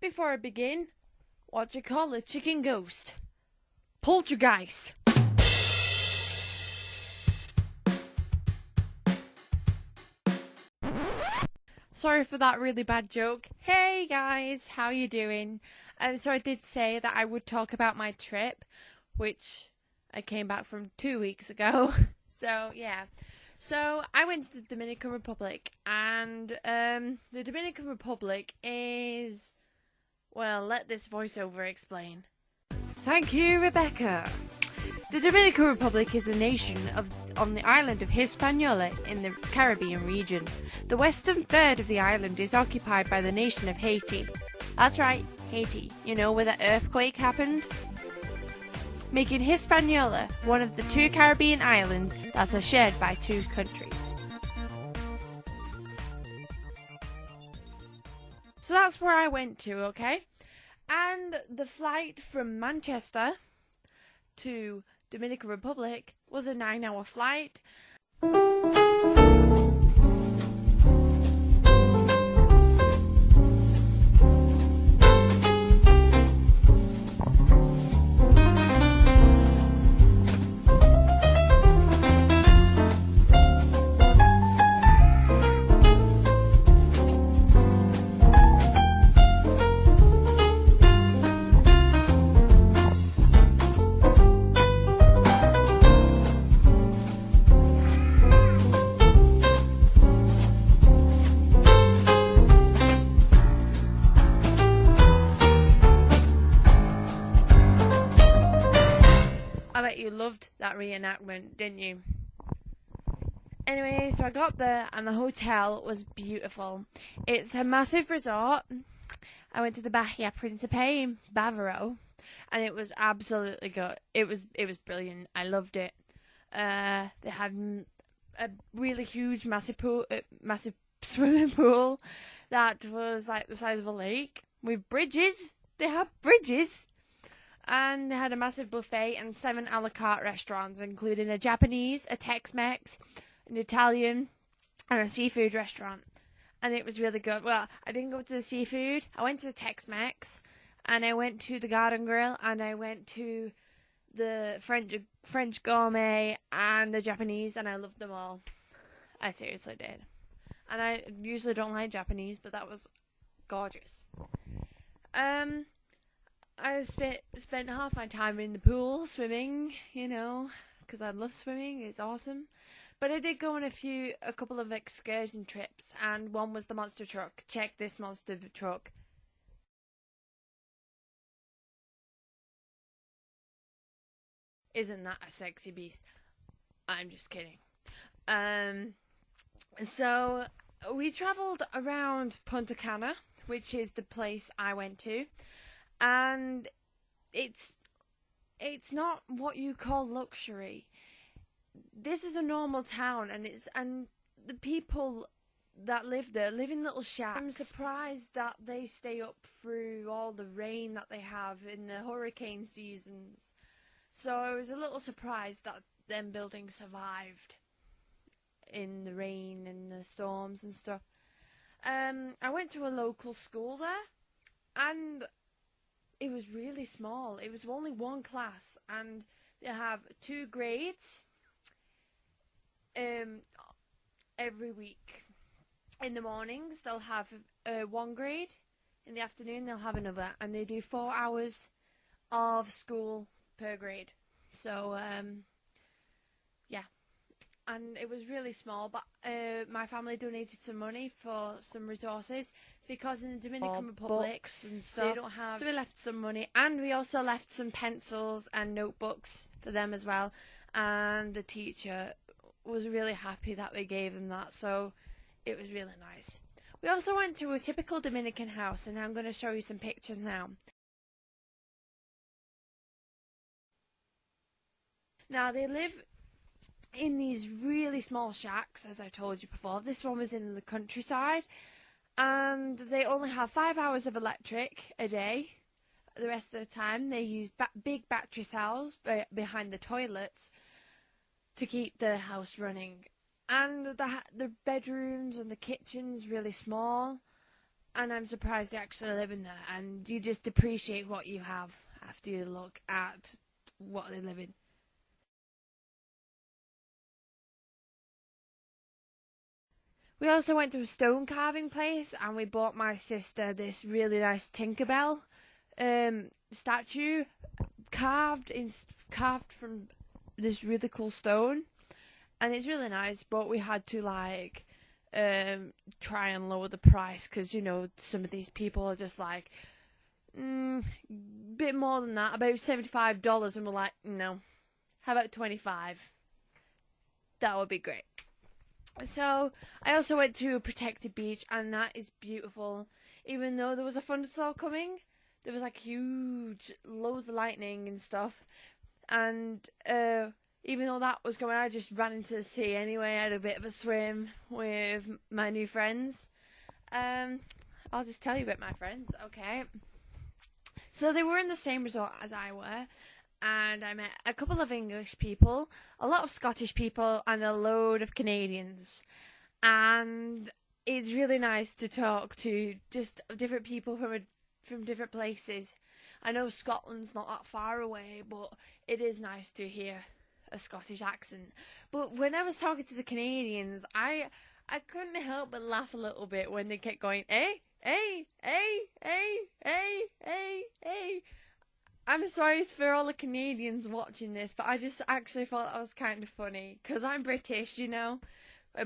before I begin, what you call a chicken ghost? Poltergeist. Sorry for that really bad joke. Hey guys, how you doing? So I did say that I would talk about my trip, which I came back from 2 weeks ago. So yeah. So I went to the Dominican Republic, and the Dominican Republic is, well, let this voiceover explain. Thank you, Rebecca. The Dominican Republic is a nation on the island of Hispaniola in the Caribbean region. The western third of the island is occupied by the nation of Haiti. That's right, Haiti. You know where the earthquake happened? Making Hispaniola one of the two Caribbean islands that are shared by two countries. So that's where I went to, okay? And the flight from Manchester to Dominican Republic was a 9-hour flight. I bet you loved that reenactment, didn't you? Anyway, so I got there and the hotel was beautiful. It's a massive resort. I went to the Bahia Principe in Bavaro, and it was absolutely good. It was brilliant. I loved it. They had a really huge, massive swimming pool that was like the size of a lake with bridges. They had bridges. And they had a massive buffet and 7 a la carte restaurants, including a Japanese, a Tex-Mex, an Italian, and a seafood restaurant. And it was really good. Well, I didn't go to the seafood. I went to the Tex-Mex, and I went to the Garden Grill, and I went to the French gourmet and the Japanese, and I loved them all. I seriously did. And I usually don't like Japanese, but that was gorgeous. I spent half my time in the pool swimming, you know, because I love swimming. It's awesome. But I did go on a couple of excursion trips, and one was the monster truck. Check this monster truck. Isn't that a sexy beast? I'm just kidding. So we travelled around Punta Cana, which is the place I went to. And it's not what you call luxury. This is a normal town, and the people that live there live in little shacks. I'm surprised that they stay up through all the rain that they have in the hurricane seasons. So I was a little surprised that them buildings survived in the rain and the storms and stuff. I went to a local school there, and it was really small. It was only one class, and they have 2 grades every week. In the mornings, they'll have 1 grade. In the afternoon, they'll have another, and they do 4 hours of school per grade. So, yeah. And it was really small, but my family donated some money for some resources, because in the Dominican Republic and stuff. they don't have. So we left some money, and we also left some pencils and notebooks for them as well. And the teacher was really happy that we gave them that, so it was really nice. We also went to a typical Dominican house, and I'm going to show you some pictures now. Now, they live in these really small shacks, as I told you before. This one was in the countryside, and they only have 5 hours of electric a day. The rest of the time they use big battery cells behind the toilets to keep the house running. And the bedrooms and the kitchen's really small, and I'm surprised they actually live in there, and you just appreciate what you have after you look at what they live in. We also went to a stone carving place, and we bought my sister this really nice Tinkerbell statue carved from this really cool stone, and it's really nice. But we had to try and lower the price because some of these people are just like bit more than that, about $75, and we're like, no, how about 25? That would be great. So I also went to a protected beach, and that is beautiful. Even though there was a thunderstorm coming, there was huge loads of lightning and stuff, and even though that was going, I just ran into the sea anyway. I had a bit of a swim with my new friends. I'll just tell you about my friends, okay? So they were in the same resort as I were, and I met a couple of English people, a lot of Scottish people, and a load of Canadians. And it's really nice to talk to just different people from different places. I know Scotland's not that far away, but it is nice to hear a Scottish accent. But when I was talking to the Canadians, I couldn't help but laugh a little bit when they kept going, eh, eh, eh, eh, eh, eh, eh. I'm sorry for all the Canadians watching this, but I just actually thought that was kind of funny, because I'm British,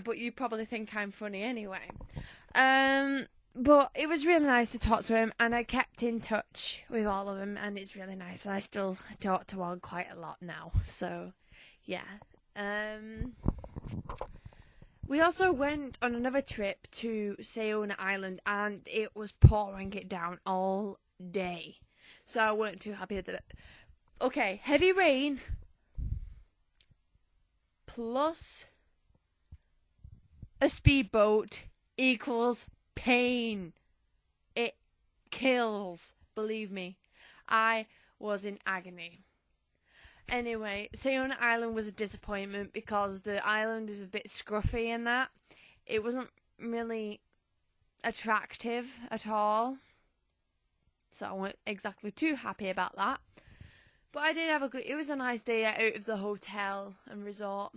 but you probably think I'm funny anyway. But it was really nice to talk to him, and I kept in touch with all of them, and it's really nice, and I still talk to one quite a lot now, so yeah. We also went on another trip to Sayona Island, and it was pouring it down all day. So I weren't too happy with it. Okay, heavy rain plus a speedboat equals pain. It kills, believe me. I was in agony. Anyway, Sayona Island was a disappointment because the island is a bit scruffy and that. It wasn't really attractive at all. So I wasn't exactly too happy about that. But I did have it was a nice day out of the hotel and resort.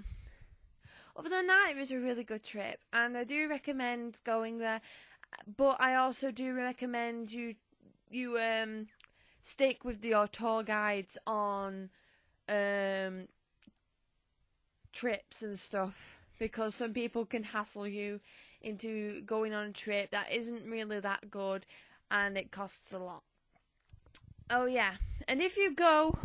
Other than that, it was a really good trip, and I do recommend going there. But I also do recommend you stick with your tour guides on trips and stuff, because some people can hassle you into going on a trip that isn't really that good, and it costs a lot. Oh yeah, and if you go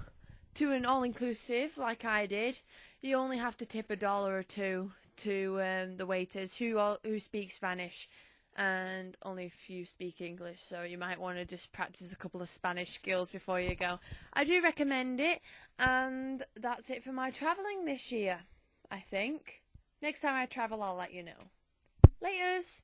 to an all-inclusive like I did, you only have to tip $1 or $2 to the waiters who speak Spanish, and only if you speak English, so you might want to just practice a couple of Spanish skills before you go. I do recommend it, and that's it for my travelling this year, I think. Next time I travel, I'll let you know. Laters!